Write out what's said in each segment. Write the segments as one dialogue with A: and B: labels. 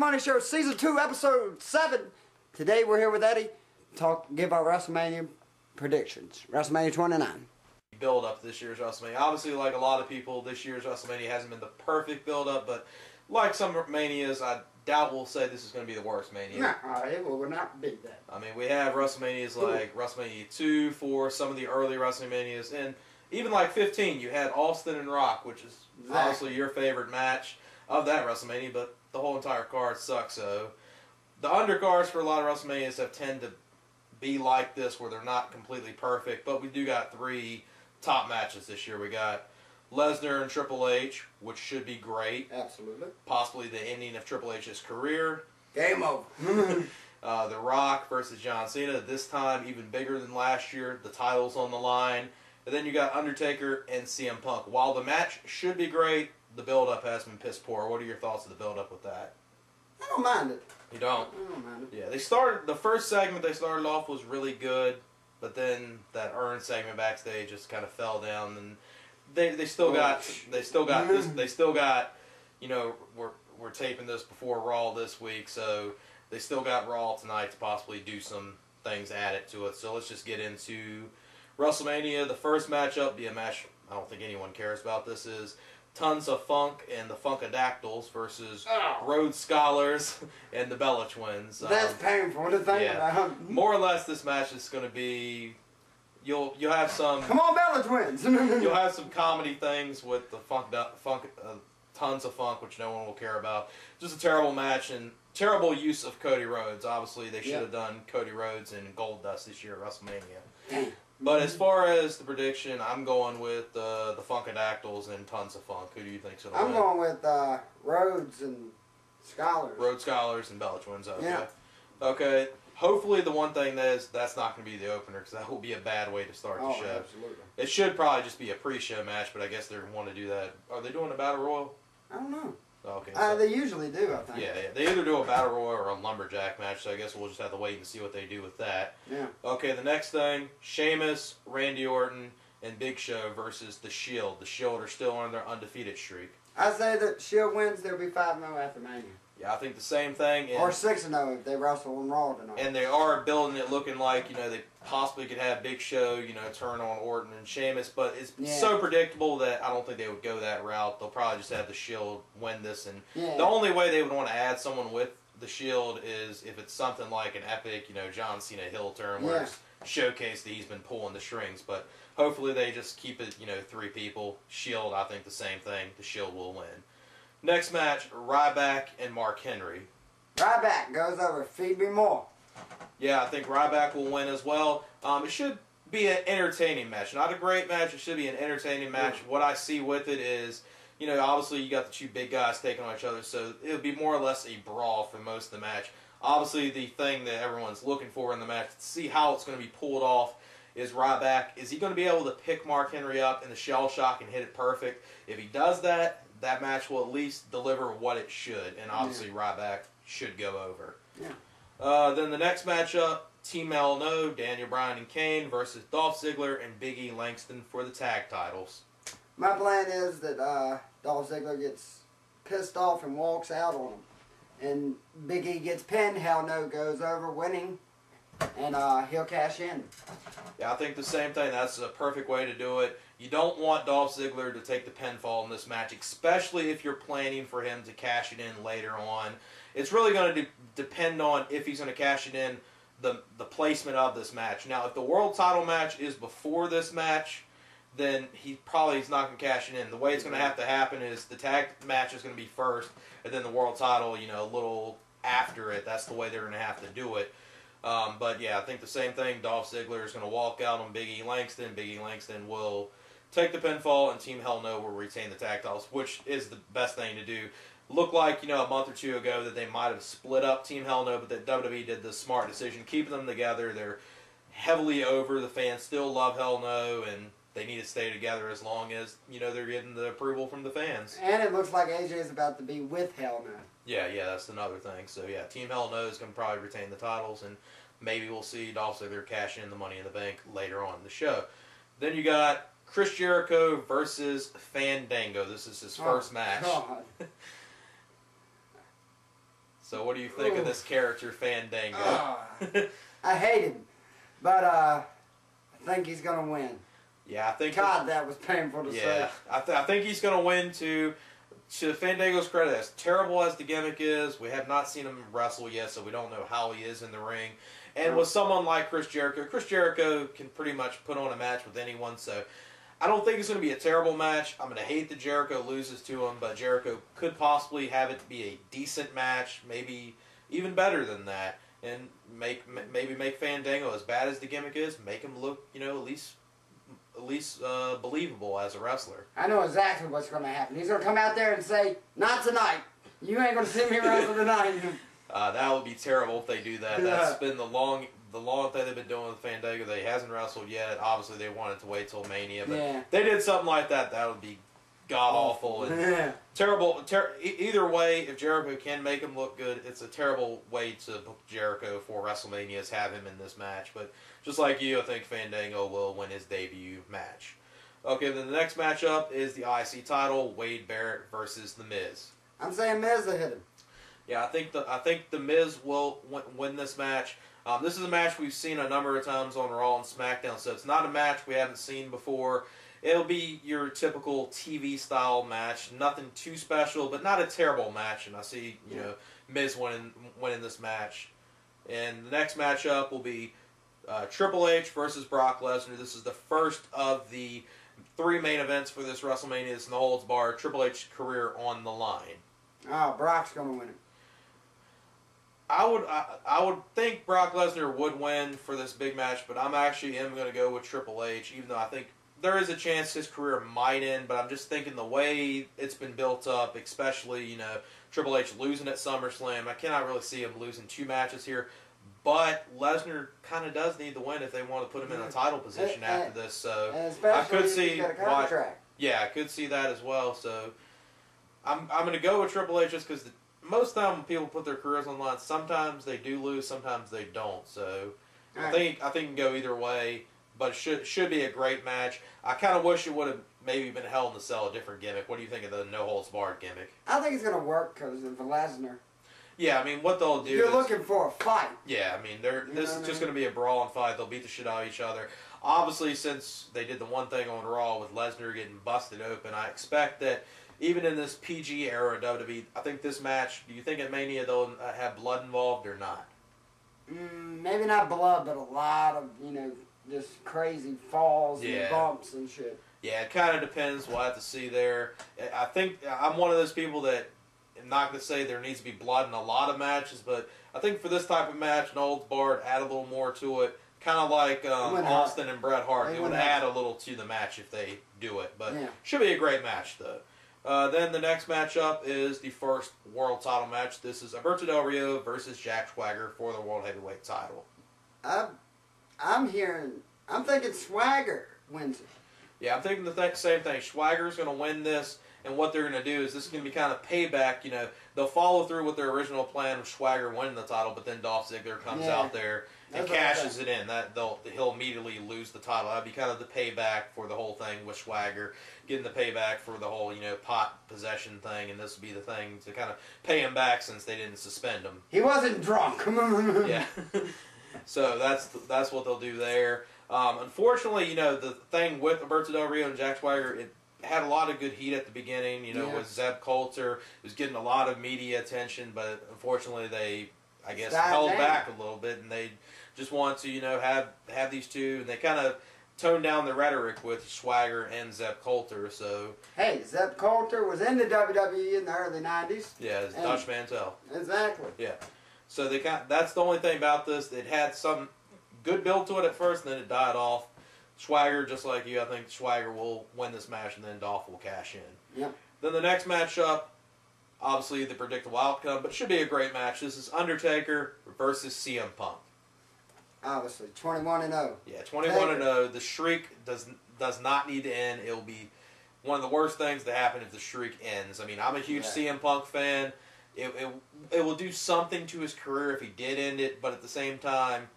A: Wrestlemania Show, Season 2, Episode 7. Today we're here with Eddie to give our WrestleMania predictions. WrestleMania 29.
B: Build-up this year's WrestleMania. Obviously, like a lot of people, this year's WrestleMania hasn't been the perfect build-up, but like some Manias, I doubt we'll say this is going to be the worst Mania.
A: No, it will not be that.
B: I mean, we have WrestleManias like WrestleMania 2, 4, some of the early WrestleManias, and even like 15, you had Austin and Rock, which is obviously your favorite match of that WrestleMania, but the whole entire card sucks. So the undercards for a lot of WrestleManias have tend to be like this, where they're not completely perfect, but we do got 3 top matches this year. We got Lesnar and Triple H, which should be great.
A: Absolutely.
B: Possibly the ending of Triple H's career.
A: Game over.
B: The Rock versus John Cena, this time even bigger than last year. The title's on the line. And then you got Undertaker and CM Punk. While the match should be great, the build-up has been piss poor. What are your thoughts of the build-up with that?
A: I don't mind it.
B: You don't?
A: I don't mind it.
B: Yeah, they started, the first segment they started off was really good, but then that Earn segment backstage just kind of fell down, and they still got you know, we're taping this before Raw this week, so they still got Raw tonight to possibly do some things added to it. So let's just get into WrestleMania. The first matchup, be a match I don't think anyone cares about. This is Tons of Funk and the Funkadactyls versus Rhodes Scholars and the Bella Twins.
A: That's painful to think about.
B: More or less, this match is going to be. You'll have some.
A: Come on, Bella Twins.
B: You'll have some comedy things with the Tons of Funk, which no one will care about. Just a terrible match and terrible use of Cody Rhodes. Obviously, they should have done Cody Rhodes and Goldust this year at WrestleMania. But as far as the prediction, I'm going with the Funkadactyls and Tons of Funk. Who do you think's going to win?
A: I'm going with Rhodes and Scholars.
B: Rhodes Scholars and Bella Twins. Okay.
A: Yeah.
B: Okay. Hopefully, the one thing that's not going to be the opener, because that will be a bad way to start the show.
A: Absolutely.
B: It should probably just be a pre-show match, but I guess they want to do that. Are they doing a battle royal?
A: I don't know.
B: Okay. So
A: they usually do, I think.
B: Yeah. They either do a battle royal or a lumberjack match, so I guess we'll just have to wait and see what they do with that.
A: Yeah.
B: Okay, the next thing, Sheamus, Randy Orton, and Big Show versus The Shield. The Shield are still on their undefeated streak.
A: I say that Shield wins, there'll be 5-0 after Mania.
B: Yeah, I think the same thing.
A: Or 6-0 if they wrestle on Raw tonight.
B: And they are building it looking like, you know, they possibly could have Big Show, you know, turn on Orton and Sheamus, but it's so predictable that I don't think they would go that route. They'll probably just have the Shield win this, and the only way they would want to add someone with the Shield is if it's something like an epic, you know, John Cena heel turn where it's showcased that he's been pulling the strings, but hopefully they just keep it, you know, 3 people. Shield, I think the same thing. The Shield will win. Next match, Ryback and Mark Henry.
A: Ryback goes over. Feed me more.
B: Yeah, I think Ryback will win as well. It should be an entertaining match. Not a great match. It should be an entertaining match. What I see with it is, you know, obviously you got the 2 big guys taking on each other, so it'll be more or less a brawl for most of the match. Obviously, the thing that everyone's looking for in the match, to see how it's going to be pulled off, is Ryback. Is he going to be able to pick Mark Henry up in the shell shock and hit it perfect? If he does that, that match will at least deliver what it should, and obviously Ryback should go over.
A: Yeah.
B: Then the next matchup, Team Hell No, Daniel Bryan and Kane versus Dolph Ziggler and Big E Langston for the tag titles.
A: My plan is that Dolph Ziggler gets pissed off and walks out on him. And Big E gets pinned, Hell No goes over winning, and he'll cash in.
B: Yeah, I think the same thing. That's a perfect way to do it. You don't want Dolph Ziggler to take the pinfall in this match, especially if you're planning for him to cash it in later on. It's really going to depend on if he's going to cash it in, the placement of this match. Now, if the world title match is before this match, then he probably is not going to cash it in. The way it's going to happen is the tag match is going to be first, and then the world title, you know, a little after it. That's the way they're going to have to do it. But yeah, I think the same thing. Dolph Ziggler is going to walk out on Big E Langston. Big E Langston will take the pinfall, and Team Hell No will retain the tag titles, which is the best thing to do. Looked like, you know, a month or 2 ago that they might have split up Team Hell No, but that WWE did the smart decision, keeping them together. They're heavily over. The fans still love Hell No, and they need to stay together as long as, you know, they're getting the approval from the fans.
A: And it looks like AJ is about to be with Hell No.
B: Yeah, that's another thing. So yeah, Team Hell No is going to probably retain the titles, and maybe we'll see Dolph Ziggler cash in the Money in the Bank later on in the show. Then you got Chris Jericho versus Fandango. This is his first match.
A: God.
B: So what do you think of this character, Fandango?
A: I hate him, but I think he's gonna win.
B: Yeah, I think.
A: God, that was painful to say.
B: I think he's gonna win too. To Fandango's credit, as terrible as the gimmick is, we have not seen him wrestle yet, so we don't know how he is in the ring. And with someone like Chris Jericho can pretty much put on a match with anyone, so I don't think it's going to be a terrible match. I'm going to hate that Jericho loses to him, but Jericho could possibly have it be a decent match, maybe even better than that, and maybe make Fandango, as bad as the gimmick is, make him look, you know, at least believable as a wrestler.
A: I know exactly what's going to happen. He's going to come out there and say, "Not tonight. You ain't going to see me wrestle tonight."
B: That would be terrible if they do that. That's been the long thing they've been doing with Fandango. They hasn't wrestled yet. Obviously, they wanted to wait till Mania, but they did something like that. That would be god awful and terrible. Either way, if Jericho can make him look good, it's a terrible way to book Jericho for WrestleMania is have him in this match. But just like you, I think Fandango will win his debut match. Okay, then the next matchup is the IC title: Wade Barrett versus The Miz.
A: I'm saying Miz will hit him.
B: Yeah, I think the Miz will win this match. This is a match we've seen a number of times on Raw and SmackDown, so it's not a match we haven't seen before. It'll be your typical TV style match, nothing too special, but not a terrible match. And I see Miz winning this match. And the next matchup will be Triple H versus Brock Lesnar. This is the first of the 3 main events for this WrestleMania. It's no holds barred. Triple H's career on the line.
A: Brock's gonna win it.
B: I would think Brock Lesnar would win for this big match, but I'm actually going to go with Triple H, even though I think there is a chance his career might end, but I'm just thinking the way it's been built up, especially, Triple H losing at SummerSlam, I cannot really see him losing 2 matches here, but Lesnar kind of does need the win if they want to put him in a title position after this, so I could see I could see that as well, so I'm going to go with Triple H just because most time when people put their careers on the line, sometimes they do lose, sometimes they don't. So I think it can go either way, but it should be a great match. I kind of wish it would have maybe been Hell in a Cell, a different gimmick. What do you think of the no holds barred gimmick?
A: I think it's going to work because of Lesnar.
B: Yeah, I mean, what they'll do
A: You're looking for a fight.
B: Yeah, I mean, this is just going to be a brawl and fight. They'll beat the shit out of each other. Obviously, since they did the one thing on Raw with Lesnar getting busted open, I expect that even in this PG era of WWE, I think this match, do you think at Mania they'll have blood involved or not?
A: Maybe not blood, but a lot of, just crazy falls and bumps and shit.
B: Yeah, it kind of depends. We'll have to see there. I think I'm one of those people that I'm not going to say there needs to be blood in a lot of matches, but I think for this type of match, no holds barred, add a little more to it. Kind of like Austin and Bret Hart. It would add a little to the match if they do it. But should be a great match, though. Then the next matchup is the first world title match. This is Alberto Del Rio versus Jack Swagger for the World Heavyweight title.
A: I'm thinking Swagger wins it.
B: Yeah, I'm thinking the same thing. Swagger's going to win this, and what they're going to do is this is going to be kind of payback. They'll follow through with their original plan of Swagger winning the title, but then Dolph Ziggler comes out there and cashes it in. He'll immediately lose the title. That'll be kind of the payback for the whole thing with Swagger, getting the payback for the whole pot possession thing, and this will be the thing to kind of pay him back since they didn't suspend him.
A: He wasn't drunk.
B: Yeah. So that's what they'll do there. Unfortunately, the thing with Alberto Del Rio and Jack Swagger, it had a lot of good heat at the beginning. With Zeb Coulter, it was getting a lot of media attention, but unfortunately they, I guess, held back a little bit, and they just want to, have these two, and they kind of toned down the rhetoric with Swagger and Zeb Coulter. So
A: hey, Zeb Coulter was in the WWE in the early '90s.
B: Yeah, it's Dutch Mantel.
A: Exactly.
B: Yeah. So that's the only thing about this. It had some good build to it at first, and then it died off. Swagger, just like you, I think Swagger will win this match, and then Dolph will cash in.
A: Yep.
B: Then the next matchup, obviously the predictable outcome, but should be a great match. This is Undertaker versus CM Punk.
A: Obviously, 21-0.
B: Yeah, 21-0. The streak does not need to end. It will be one of the worst things to happen if the streak ends. I mean, I'm a huge CM Punk fan. It will do something to his career if he did end it, but at the same time,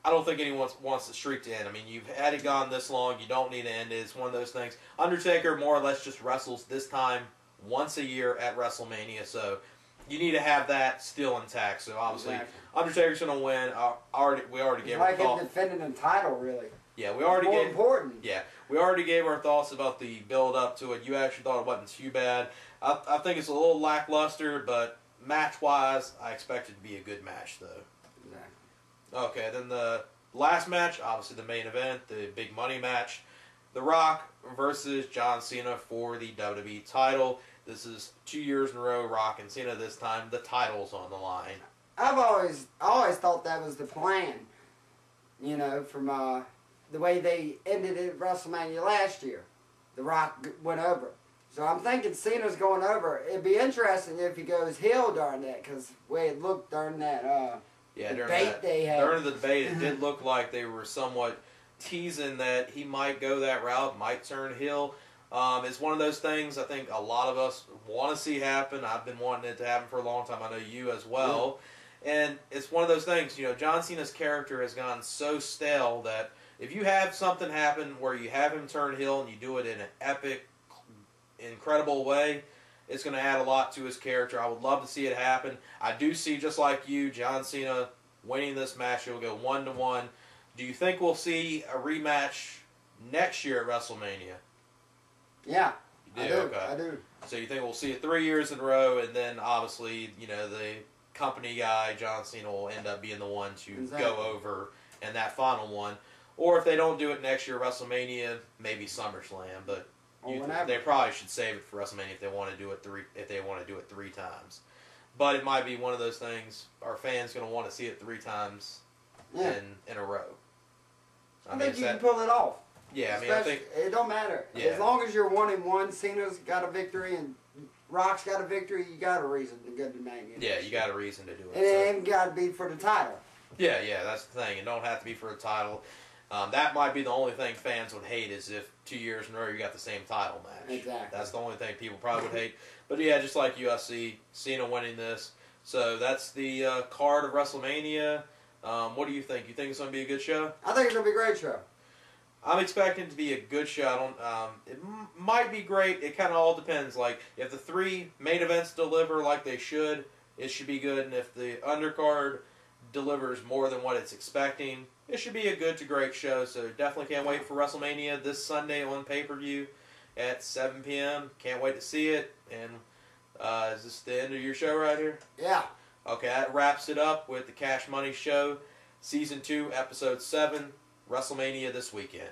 B: I don't think anyone wants the streak to end. I mean, you've had it gone this long. You don't need to end it. It's one of those things. Undertaker more or less just wrestles this time once a year at WrestleMania, so you need to have that still intact. So obviously,
A: Exactly.
B: Undertaker's going to win. We already gave our
A: It's like
B: thoughts.
A: him defending the title, really.
B: Yeah, we already
A: It's more
B: gave.
A: important.
B: Yeah, we already gave our thoughts about the build up to it. You actually thought it wasn't too bad. I think it's a little lackluster, but match wise, I expect it to be a good match though.
A: Exactly.
B: Okay, then the last match, obviously the main event, the big money match, The Rock versus John Cena for the WWE title. This is 2 years in a row, Rock and Cena. This time, the title's on the line.
A: I always thought that was the plan. You know, from the way they ended it at WrestleMania last year. The Rock went over. So I'm thinking Cena's going over. It'd be interesting if he goes heel during that, because the way it looked during that debate they had.
B: During the debate, it did look like they were somewhat teasing that he might go that route, might turn heel. It's one of those things I think a lot of us want to see happen. I've been wanting it to happen for a long time. I know you as well. Yeah. And it's one of those things, you know, John Cena's character has gone so stale that if you have something happen where you have him turn heel and you do it in an epic, incredible way, it's going to add a lot to his character. I would love to see it happen. I do see, just like you, John Cena winning this match. It'll go 1-1. Do you think we'll see a rematch next year at WrestleMania?
A: Yeah,
B: you do?
A: I do.
B: Okay.
A: I do.
B: So you think we'll see it 3 years in a row, and then obviously, you know, the company guy, John Cena, will end up being the one to go over in that final one. Or if they don't do it next year at WrestleMania, maybe SummerSlam. But they probably should save it for WrestleMania if they want to do it three times. But it might be one of those things. Our fans going to want to see it 3 times in a row.
A: I think you can pull it off.
B: Yeah, I mean, I think
A: it don't matter.
B: Yeah.
A: As long as you're 1-1, Cena's got a victory and Rock's got a victory, you got a reason to go to 90.
B: Yeah, you got a reason to do it.
A: And it ain't got to be for the title.
B: Yeah, that's the thing. It don't have to be for a title. That might be the only thing fans would hate is if 2 years in a row you got the same title match.
A: Exactly.
B: That's the only thing people probably would hate. But yeah, just like UFC, Cena winning this. So that's the card of WrestleMania. What do you think? You think it's going to be a good show?
A: I think it's going to be a great show.
B: I'm expecting it to be a good show. It might be great. It kind of all depends. Like, if the 3 main events deliver like they should, it should be good. And if the undercard delivers more than what it's expecting, it should be a good to great show. So definitely can't wait for WrestleMania this Sunday on pay-per-view at 7 p.m. Can't wait to see it. And is this the end of your show right here?
A: Yeah.
B: Okay, that wraps it up with the Cash Money Show, Season 2, Episode 7, WrestleMania this weekend.